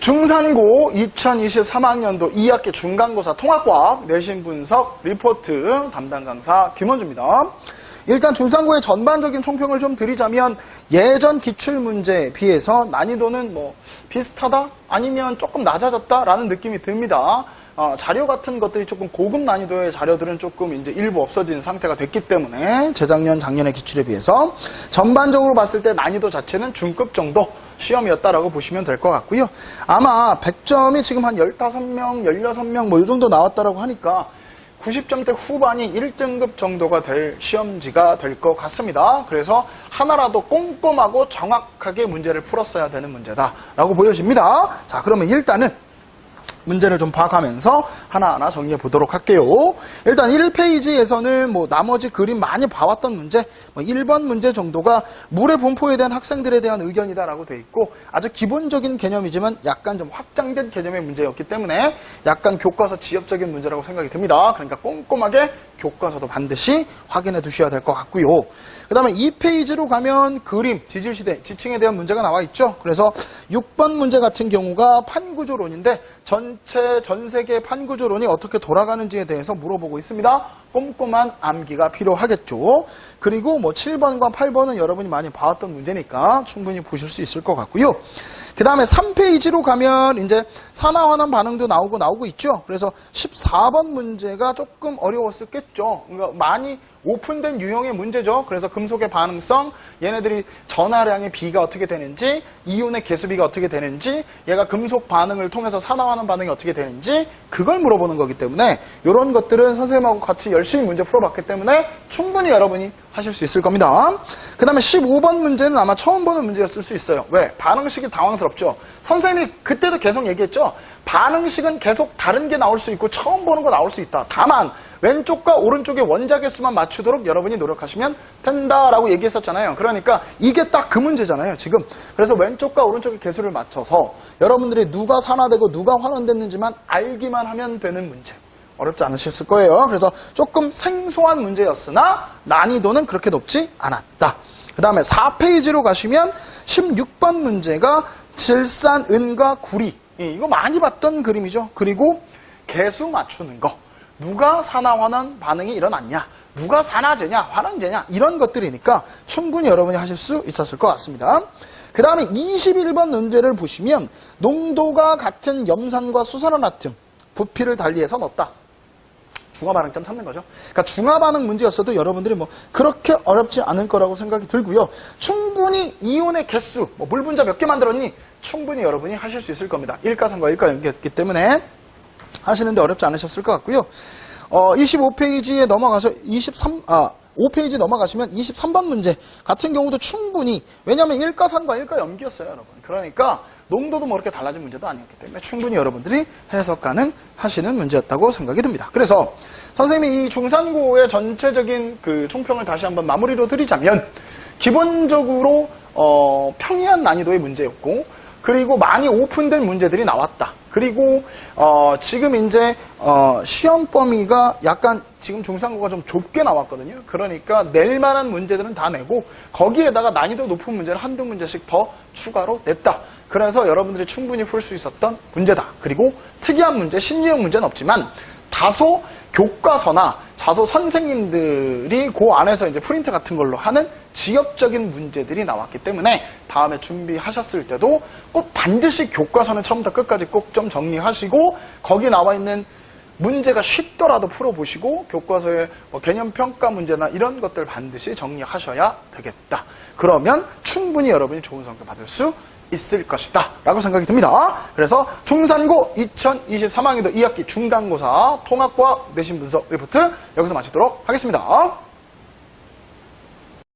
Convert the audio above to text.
중산고 2023학년도 2학기 중간고사 통합과학 내신 분석 리포트 담당 강사 김원주입니다. 일단 중산고의 전반적인 총평을 좀 드리자면 예전 기출문제에 비해서 난이도는 뭐 비슷하다? 아니면 조금 낮아졌다라는 느낌이 듭니다. 자료 같은 것들이 조금 고급 난이도의 자료들은 조금 이제 일부 없어진 상태가 됐기 때문에 재작년, 작년의 기출에 비해서 전반적으로 봤을 때 난이도 자체는 중급 정도 시험이었다라고 보시면 될 것 같고요. 아마 100점이 지금 한 15명, 16명 뭐 이 정도 나왔다라고 하니까 90점대 후반이 1등급 정도가 될 시험지가 될 것 같습니다. 그래서 하나라도 꼼꼼하고 정확하게 문제를 풀었어야 되는 문제다라고 보여집니다. 자, 그러면 일단은 문제를 좀 봐가면서 하나하나 정리해 보도록 할게요. 일단 1페이지에서는 뭐 나머지 그림 많이 봐왔던 문제, 뭐 1번 문제 정도가 물의 분포에 대한 학생들에 대한 의견이다라고 돼 있고 아주 기본적인 개념이지만 약간 좀 확장된 개념의 문제였기 때문에 약간 교과서 지엽적인 문제라고 생각이 듭니다. 그러니까 꼼꼼하게 교과서도 반드시 확인해 두셔야 될 것 같고요. 그 다음에 2페이지로 가면 그림, 지질시대, 지층에 대한 문제가 나와 있죠. 그래서 6번 문제 같은 경우가 판구조론인데 전 세계 판구조론이 어떻게 돌아가는지에 대해서 물어보고 있습니다. 꼼꼼한 암기가 필요하겠죠. 그리고 뭐 7번과 8번은 여러분이 많이 봐왔던 문제니까 충분히 보실 수 있을 것 같고요. 그 다음에 3페이지로 가면 이제 산화환원 반응도 나오고 있죠. 그래서 14번 문제가 조금 어려웠었겠죠. 그러니까 많이 오픈된 유형의 문제죠. 그래서 금속의 반응성, 얘네들이 전하량의 비가 어떻게 되는지, 이온의 개수비가 어떻게 되는지, 얘가 금속 반응을 통해서 산화하는 반응이 어떻게 되는지 그걸 물어보는 거기 때문에 이런 것들은 선생님하고 같이 열심히 문제 풀어봤기 때문에 충분히 여러분이 하실 수 있을 겁니다. 그 다음에 15번 문제는 아마 처음 보는 문제였을 수 있어요. 왜? 반응식이 당황스럽죠. 선생님이 그때도 계속 얘기했죠. 반응식은 계속 다른 게 나올 수 있고 처음 보는 거 나올 수 있다. 다만 왼쪽과 오른쪽의 원자 개수만 맞추도록 여러분이 노력하시면 된다라고 얘기했었잖아요. 그러니까 이게 딱 그 문제잖아요. 지금. 그래서 왼쪽과 오른쪽의 개수를 맞춰서 여러분들이 누가 산화되고 누가 환원됐는지만 알기만 하면 되는 문제. 어렵지 않으셨을 거예요. 그래서 조금 생소한 문제였으나 난이도는 그렇게 높지 않았다. 그 다음에 4페이지로 가시면 16번 문제가 질산, 은과 구리. 이거 많이 봤던 그림이죠. 그리고 개수 맞추는 거. 누가 산화환원 반응이 일어났냐. 누가 산화제냐, 환원제냐 이런 것들이니까 충분히 여러분이 하실 수 있었을 것 같습니다. 그 다음에 21번 문제를 보시면 농도가 같은 염산과 수산화나트륨 부피를 달리해서 넣었다. 중화반응점 찾는 거죠. 그러니까 중화반응 문제였어도 여러분들이 뭐 그렇게 어렵지 않을 거라고 생각이 들고요. 충분히 이온의 개수, 뭐 물 분자 몇 개 만들었니? 충분히 여러분이 하실 수 있을 겁니다. 일가산과 일가연기였기 때문에 하시는데 어렵지 않으셨을 것 같고요. 25페이지에 넘어가서 5페이지 넘어가시면 23번 문제 같은 경우도 충분히, 왜냐하면 일가산과 일가염기였어요, 여러분. 그러니까 농도도 뭐 그렇게 달라진 문제도 아니었기 때문에 충분히 여러분들이 해석 가능하시는 문제였다고 생각이 듭니다. 그래서 선생님이 이 중산고의 전체적인 그 총평을 다시 한번 마무리로 드리자면 기본적으로 평이한 난이도의 문제였고, 그리고 많이 오픈된 문제들이 나왔다. 그리고 지금 이제 시험 범위가 약간 지금 중산고가 좀 좁게 나왔거든요. 그러니까 낼 만한 문제들은 다 내고 거기에다가 난이도 높은 문제를 한두 문제씩 더 추가로 냈다. 그래서 여러분들이 충분히 풀 수 있었던 문제다. 그리고 특이한 문제, 신유형 문제는 없지만 다소 교과서나 다소 선생님들이 그 안에서 이제 프린트 같은 걸로 하는 지엽적인 문제들이 나왔기 때문에 다음에 준비하셨을 때도 꼭 반드시 교과서는 처음부터 끝까지 꼭 좀 정리하시고 거기 나와 있는 문제가 쉽더라도 풀어보시고 교과서의 뭐 개념평가 문제나 이런 것들 반드시 정리하셔야 되겠다. 그러면 충분히 여러분이 좋은 성적 받을 수 있을 것이다 라고 생각이 듭니다. 그래서 중산고 2023학년도 2학기 중간고사 통합과학 내신 분석 리포트 여기서 마치도록 하겠습니다.